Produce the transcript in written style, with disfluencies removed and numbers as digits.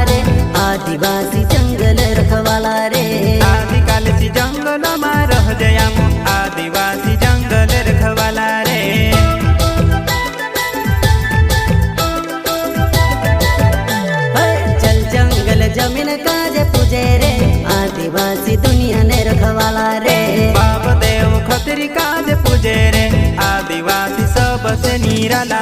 आदिवासी जंगल रखवाला रे आदिकालसी जंगल में रह जयाम आदिवासी जंगल रखवाला रे चल जंगल जमीन काज पूजे रे आदिवासी दुनिया ने रखवाला रे बाप देव खतरी काज पूजे रे आदिवासी सबसे निराला